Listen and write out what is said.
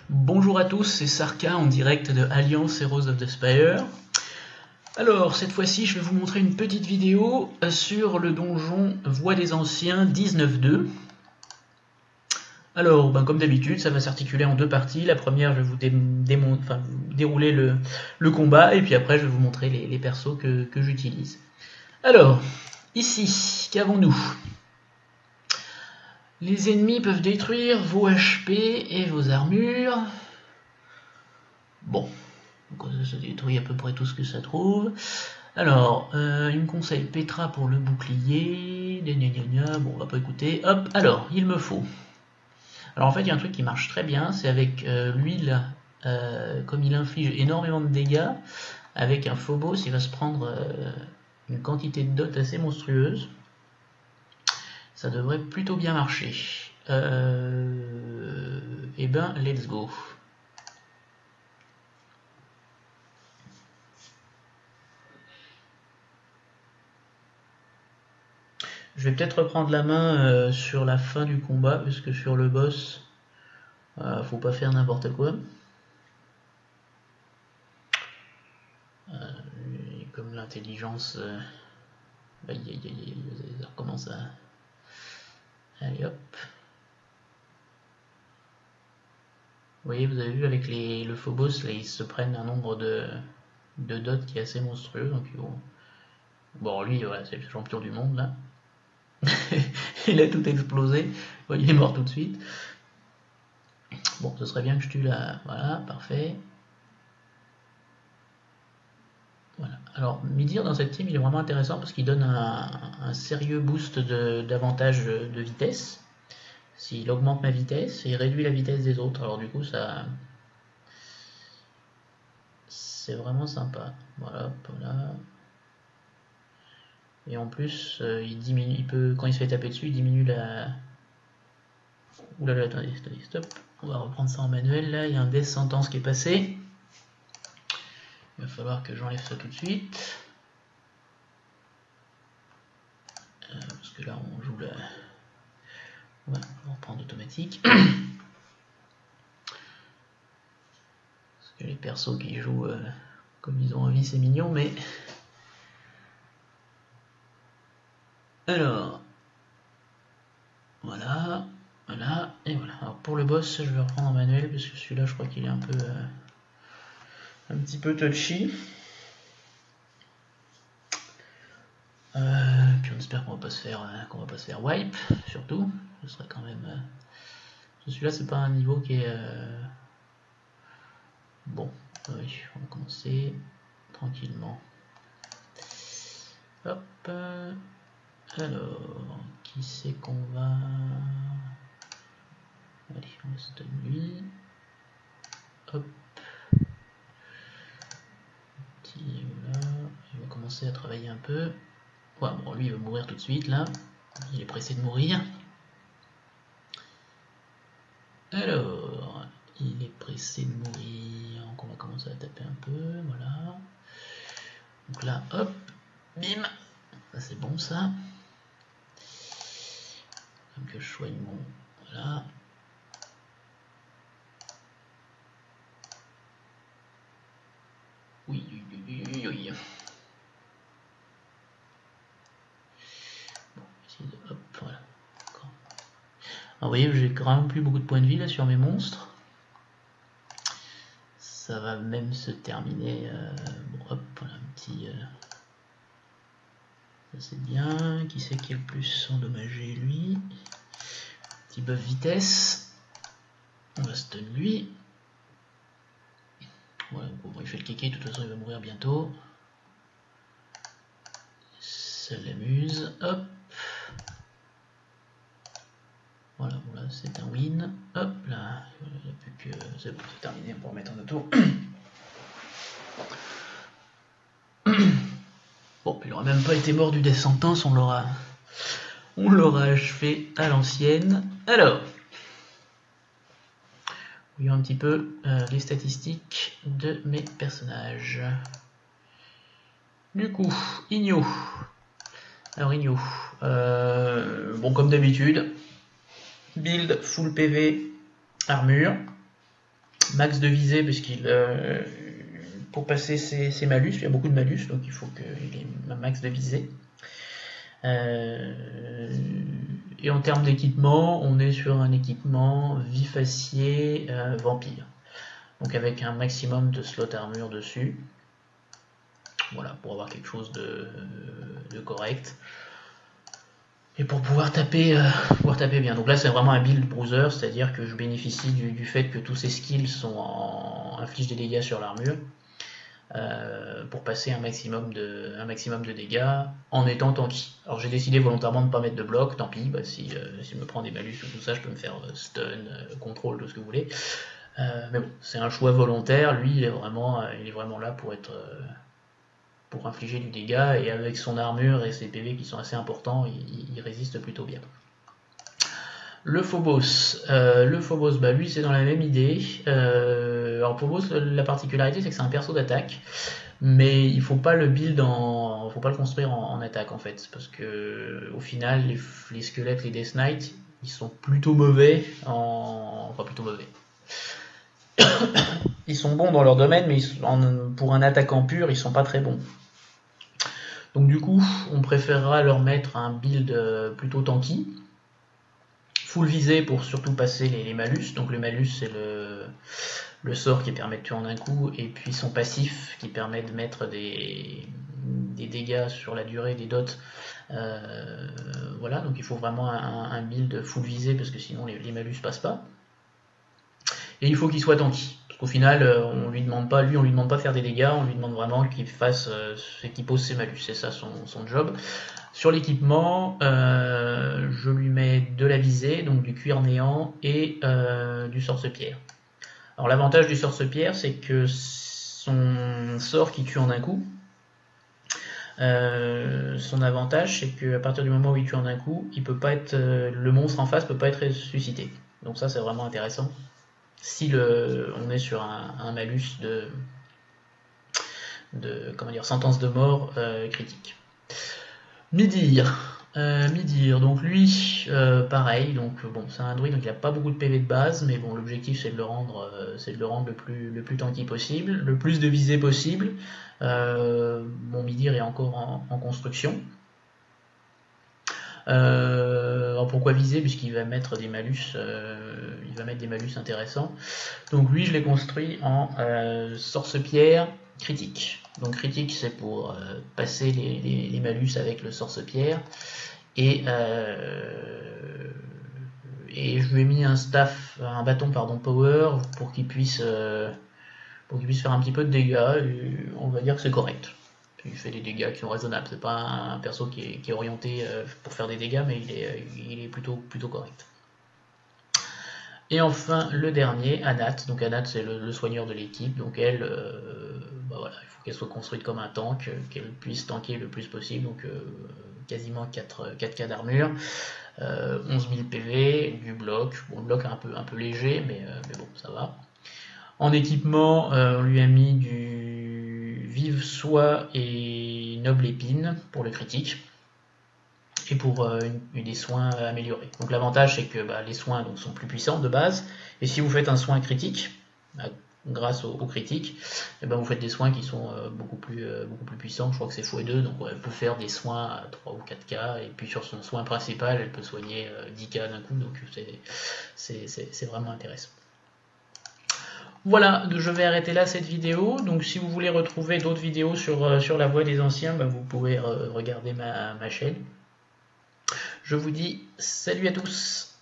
Bonjour à tous, c'est Sarka en direct de Alliance Heroes of the Spire. Alors, cette fois-ci, je vais vous montrer une petite vidéo sur le donjon Voix des Anciens 19.2. Alors, comme d'habitude, ça va s'articuler en deux parties. La première, je vais vous dérouler le combat, et puis après, je vais vous montrer les persos que j'utilise. Alors, ici, qu'avons-nous ? Les ennemis peuvent détruire vos HP et vos armures. Bon, ça détruit à peu près tout ce que ça trouve. Alors, il me conseille Petra pour le bouclier. Bon, on va pas écouter. Hop, alors, il me faut. Alors en fait, il y a un truc qui marche très bien, c'est avec l'huile, comme il inflige énormément de dégâts, avec un Phobos, il va se prendre une quantité de dot assez monstrueuse. Ça devrait plutôt bien marcher. Et ben, let's go. Je vais peut-être reprendre la main sur la fin du combat, parce que sur le boss, faut pas faire n'importe quoi. Comme l'intelligence, ça recommence à... Allez hop. Vous voyez, vous avez vu avec le Phobos, là, ils se prennent un nombre de dots qui est assez monstrueux. Donc, bon, lui, voilà, c'est le champion du monde, là. Il a tout explosé. Bon, il est mort tout de suite. Bon, ce serait bien que je tue la... Voilà, parfait. Voilà. Alors, Midir dans cette team, il est vraiment intéressant parce qu'il donne un sérieux boost d'avantage de vitesse. S'il augmente ma vitesse, il réduit la vitesse des autres. Alors du coup, ça... c'est vraiment sympa. Voilà, voilà. Et en plus, il diminue, il peut, quand il se fait taper dessus, il diminue la... Oulala, attendez, stop. On va reprendre ça en manuel, là, il y a un death sentence qui est passé. Il va falloir que j'enlève ça tout de suite. Parce que là, on joue la... Ouais, on va reprendre automatique. Parce que les persos qui jouent comme ils ont envie, c'est mignon, mais... Alors... Voilà, voilà, et voilà. Alors pour le boss, je vais reprendre en manuel, parce que celui-là, je crois qu'il est un peu... un petit peu touchy. Puis on espère qu'on va pas se faire wipe, surtout. Ce serait quand même... Celui-là, c'est pas un niveau qui est... Bon, oui, on va commencer tranquillement. Hop. Alors, qui c'est qu'on va... Allez, on va stun lui. Hop. Voilà. Il va commencer à travailler un peu. Ouais, bon, lui il va mourir tout de suite là. Il est pressé de mourir. Alors, il est pressé de mourir. Donc on va commencer à taper un peu. Voilà. Donc là, hop, bim. Ça c'est bon ça. Comme que je soigne mon... Voilà. Oui, oui, oui, oui. Bon, essayer de... Hop, voilà. Alors, vous voyez, j'ai quand même plus beaucoup de points de vie là sur mes monstres. Ça va même se terminer. Bon, hop, voilà un petit... Ça c'est bien. Qui c'est qui est le plus endommagé, lui? Petit buff vitesse. On va stun lui. Voilà, bon, il fait le kéké, de toute façon il va mourir bientôt. Ça l'amuse. Hop. Voilà, bon là c'est un win. Hop là, il n'y a plus que... C'est bon, c'est terminé, on peut remettre en auto. Bon, puis il n'aura même pas été mort du death sentence, on l'aura achevé à l'ancienne. Alors, voyons un petit peu les statistiques de mes personnages. Du coup, Igno. Alors Igno, bon comme d'habitude, build full PV armure. Max de visée, parce qu'il pour passer ses malus, il y a beaucoup de malus, donc il faut qu'il ait un max de visée. Et en termes d'équipement, on est sur un équipement vif acier vampire. Donc avec un maximum de slots armure dessus. Voilà, pour avoir quelque chose de correct. Et pour pouvoir taper bien. Donc là c'est vraiment un build bruiser, c'est-à-dire que je bénéficie du fait que tous ces skills infligent des dégâts sur l'armure. Pour passer un maximum de dégâts en étant tanky. Alors j'ai décidé volontairement de ne pas mettre de bloc, tant pis, bah, si je me prends des malus ou tout ça, je peux me faire stun, contrôle, tout ce que vous voulez. Mais bon, c'est un choix volontaire, lui il est vraiment là pour infliger du dégât, et avec son armure et ses PV qui sont assez importants, il résiste plutôt bien. Le Phobos, bah lui c'est dans la même idée. Alors Phobos, la particularité c'est que c'est un perso d'attaque, mais il faut pas le construire en attaque en fait, parce que au final les squelettes, les Death Knight, ils sont plutôt mauvais ils sont bons dans leur domaine, mais pour un attaquant pur, ils sont pas très bons. Donc du coup, on préférera leur mettre un build plutôt tanky. Full visée pour surtout passer les malus. Donc le malus c'est le sort qui permet de tuer en un coup, et puis son passif qui permet de mettre des dégâts sur la durée des dots. Voilà, donc il faut vraiment un build full visée, parce que sinon les malus passent pas. Et il faut qu'il soit tanky. Parce qu'au final, on lui demande pas de faire des dégâts, on lui demande vraiment qu'il pose ses malus, c'est ça son job. Sur l'équipement, je lui mets de la visée, donc du cuir néant et du sorce-pierre. Alors l'avantage du sorce-pierre, c'est que son sort qui tue en un coup, son avantage, c'est qu'à partir du moment où il tue en un coup, le monstre en face peut pas être ressuscité. Donc ça c'est vraiment intéressant. Si on est sur un malus de sentence de mort critique. Midir, donc lui, pareil, donc bon, c'est un druide, donc il n'a pas beaucoup de PV de base, mais bon, l'objectif c'est de le rendre le plus tanky possible, le plus de visée possible. Mon Midir est encore en construction. Alors pourquoi viser, puisqu'il va mettre des malus, intéressants. Donc lui, je l'ai construit en sorce-pierre critique. Donc critique, c'est pour passer les malus avec le sorce-pierre, et je lui ai mis un bâton power pour qu'il puisse faire un petit peu de dégâts, et on va dire que c'est correct. Il fait des dégâts qui sont raisonnables, c'est pas un perso qui est orienté pour faire des dégâts, mais il est plutôt correct. Et enfin le dernier, Anat. Donc Anat c'est le soigneur de l'équipe, donc elle, voilà, il faut qu'elle soit construite comme un tank, qu'elle puisse tanker le plus possible, donc quasiment 4K d'armure, 11 000 PV, du bloc, bon, le bloc est un peu léger, mais bon, ça va. En équipement, on lui a mis du vive soie et noble épine pour le critique, et pour des soins améliorés. Donc l'avantage c'est que les soins sont plus puissants de base, et si vous faites un soin critique, grâce au critique, vous faites des soins qui sont beaucoup plus puissants. Je crois que c'est x2, donc elle peut faire des soins à 3 ou 4K, et puis sur son soin principal elle peut soigner 10K d'un coup, donc c'est vraiment intéressant. Voilà, je vais arrêter là cette vidéo. Donc si vous voulez retrouver d'autres vidéos sur la voie des anciens, vous pouvez regarder ma chaîne. Je vous dis salut à tous.